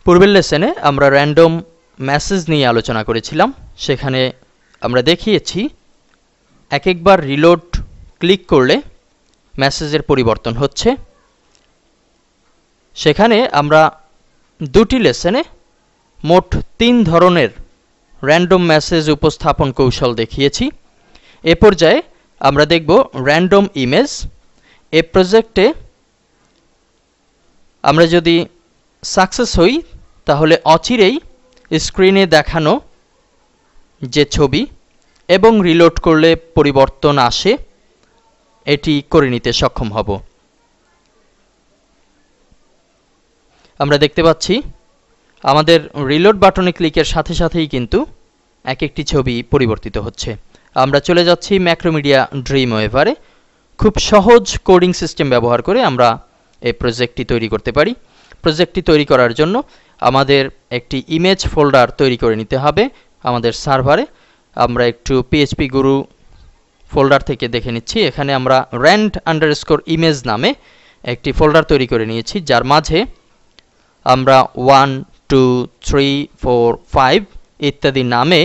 পূর্বের লেসনে আমরা random message নিয়ে আলোচনা করেছিলাম। সেখানে আমরা দেখিয়েছি এক একবার রিলোড ক্লিক করলে মেসেজের পরিবর্তন হচ্ছে। সেখানে আমরা দুটি লেসনে মোট 3 ধরনের র্যান্ডম মেসেজ উপস্থাপন কৌশল দেখিয়েছি। এ পর্যায়ে আমরা দেখব র্যান্ডম ইমেজ। এ প্রজেক্টে আমরা যদি সাকসেস হই তাহলে অচিরেই স্ক্রিনে দেখানো যে ছবি এবং রিলোড করলে পরিবর্তন আসে এটি করে নিতে সক্ষম হব। আমরা দেখতে পাচ্ছি আমাদের রিলোড বাটনে ক্লিকের সাথে সাথেই কিন্তু এক একটি ছবি পরিবর্তিত হচ্ছে। আমরা চলে যাচ্ছি ম্যাক্রোমিডিয়া ড্রিমওয়েভারে। খুব সহজ কোডিং সিস্টেম ব্যবহার করে আমরা এই প্রজেক্টটি তৈরি করতে পারি। প্রজেক্টটি তৈরি করার জন্য আমাদের একটি ইমেজ ফোল্ডার তৈরি করে নিতে হবে আমাদের সার্ভারে। আমরা একটু পিএইচপি গুরু ফোল্ডার থেকে দেখে নিচ্ছি। এখানে আমরা rand_image নামে একটি ফোল্ডার তৈরি করে নিয়েছি, যার মাঝে আমরা 1 2 3 4 5 ইত্যাদি নামে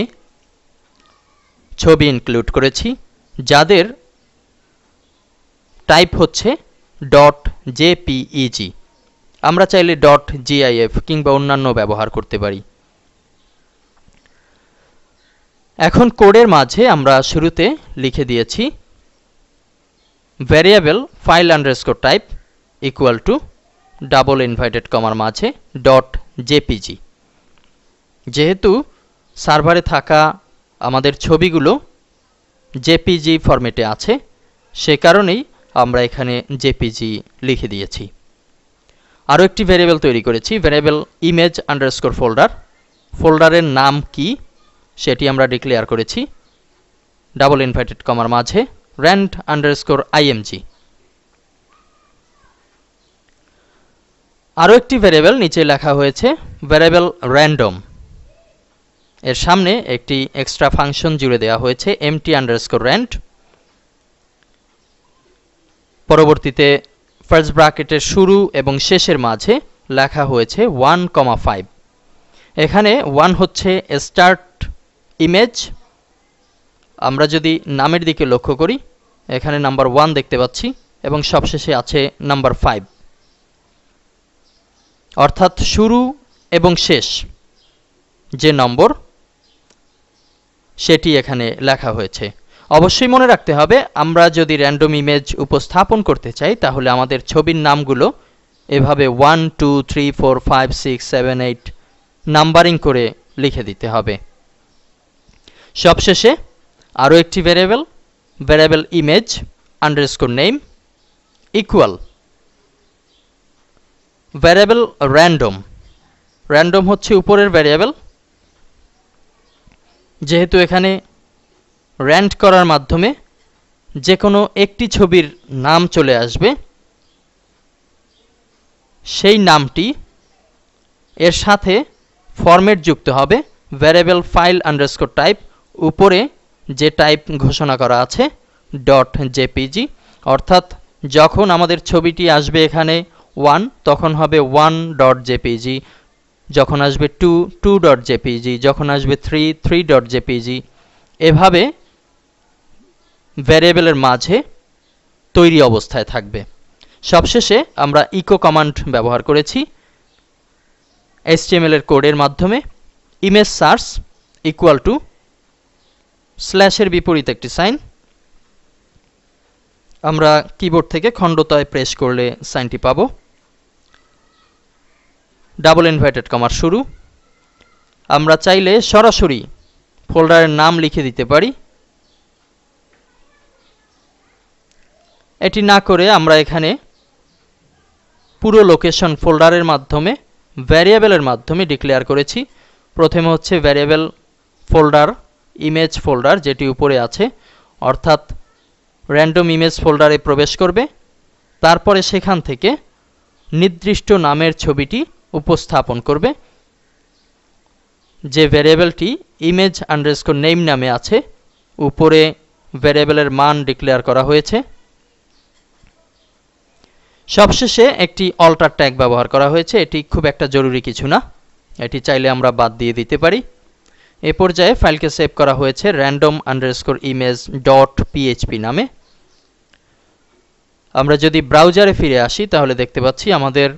ছবি ইনক্লুড করেছি, যাদের টাইপ হচ্ছে .jpeg। আমরা চাইলে .gif কিংবা অন্যান্য ব্যবহার করতে পারি। এখন কোডের মাঝে আমরা শুরুতে লিখে দিয়েছি variable file underscore type equal to double inverted কমার মাঝে .jpg। যেহেতু সার্ভারে থাকা আমাদের ছবিগুলো জেপিজি ফরম্যাটে আছে, সে কারণেই আমরা এখানে জেপিজি লিখে দিয়েছি। আরও একটি ভ্যারিয়েবল তৈরি করেছি, ভ্যারিয়েবল ইমেজ আন্ডারস্কোর ফোল্ডার। ফোল্ডারের নাম কি সেটি আমরা ডিক্লেয়ার করেছি ডাবল ইনভার্টেড কমার মাঝে rand_img। আরও একটি ভ্যারিয়েবল নিচে লেখা হয়েছে ভ্যারিয়েবল র্যান্ডম। এর সামনে একটি এক্সট্রা ফাংশন জুড়ে দেওয়া হয়েছে empty_rand। পরবর্তীতে ফার্স্ট ব্র্যাকেটের শুরু এবং শেষের মাঝে লেখা হয়েছে 1,5। এখানে 1 হচ্ছে স্টার্ট ইমেজ। আমরা যদি নামের দিকে লক্ষ্য করি এখানে নাম্বার 1 দেখতে পাচ্ছি এবং সবশেষে আছে নাম্বার 5, অর্থাৎ শুরু এবং শেষ যে নম্বর সেটি এখানে লেখা হয়েছে। অবশ্যই মনে রাখতে হবে আমরা যদি র্যান্ডম ইমেজ উপস্থাপন করতে চাই তাহলে আমাদের ছবির নামগুলো এভাবে 1 2 3 4 5 6 7 8 নাম্বারিং করে লিখে দিতে হবে। সবশেষে আরও একটি variable image underscore name equal variable random. Random হচ্ছে উপরের ভ্যারিয়েবল। যেহেতু এখানে র্যান্ড করার মাধ্যমে যে কোনো একটি ছবির নাম চলে আসবে, সেই নামটি এর সাথে ফরম্যাট যুক্ত হবে ভ্যারিয়েবল ফাইল আন্ডারস্কোর টাইপ। উপরে যে টাইপ ঘোষণা করা আছে .jpg, অর্থাৎ যখন আমাদের ছবিটি আসবে এখানে 1 তখন হবে 1.jpg, যখন আসবে 2 2.jpg, যখন আসবে 3 3.jpg। এভাবে ভ্যারিয়েবলের মাঝে তৈরি অবস্থায় থাকবে। সবশেষে আমরা ইকো কমান্ড ব্যবহার করেছি HTML এর কোডের মাধ্যমে। ইমেজ সার্চ ইকুয়াল টু স্ল্যাশের বিপরীত একটি সাইন। আমরা কিবোর্ড থেকে খণ্ডতায় প্রেস করলে সাইনটি পাবো। ডাবল ইনভার্টেড কমার শুরু। আমরা চাইলে সরাসরি ফোল্ডারের নাম লিখে দিতে পারি। এটি না করে আমরা এখানে পুরো লোকেশন ফোল্ডারের মাধ্যমে ভ্যারিয়েবলের মাধ্যমে ডিক্লেয়ার করেছি। প্রথমে হচ্ছে ভ্যারিয়েবল ফোল্ডার ইমেজ ফোল্ডার যেটি উপরে আছে, অর্থাৎ র্যান্ডম ইমেজ ফোল্ডারে প্রবেশ করবে। তারপরে সেখান থেকে নির্দিষ্ট নামের ছবিটি উপস্থাপন করবে। যে ভ্যারিয়েবলটি ইমেজ আন্ডারস্কোর নেম নামে আছে, উপরে ভ্যারিয়েবলের মান ডিক্লেয়ার করা হয়েছে। সবশেষে একটি অল্টার ট্যাগ ব্যবহার করা হয়েছে। এটি খুব একটা জরুরি কিছু না, এটি চাইলে আমরা বাদ দিয়ে দিতে পারি। এ পর্যায়ে ফাইলকে সেভ করা হয়েছে random_image.php নামে। আমরা যদি ব্রাউজারে ফিরে আসি তাহলে দেখতে পাচ্ছি আমাদের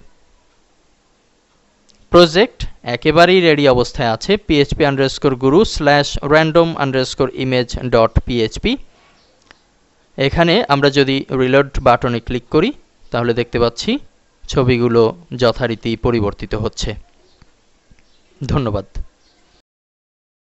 প্রজেক্ট একেবারেই রেডি অবস্থায় আছে php_guru/random_image.php। এখানে আমরা যদি রিলোড বাটনে ক্লিক করি তাহলে দেখতে পাচ্ছি ছবিগুলো যথারীতি পরিবর্তিত হচ্ছে। ধন্যবাদ।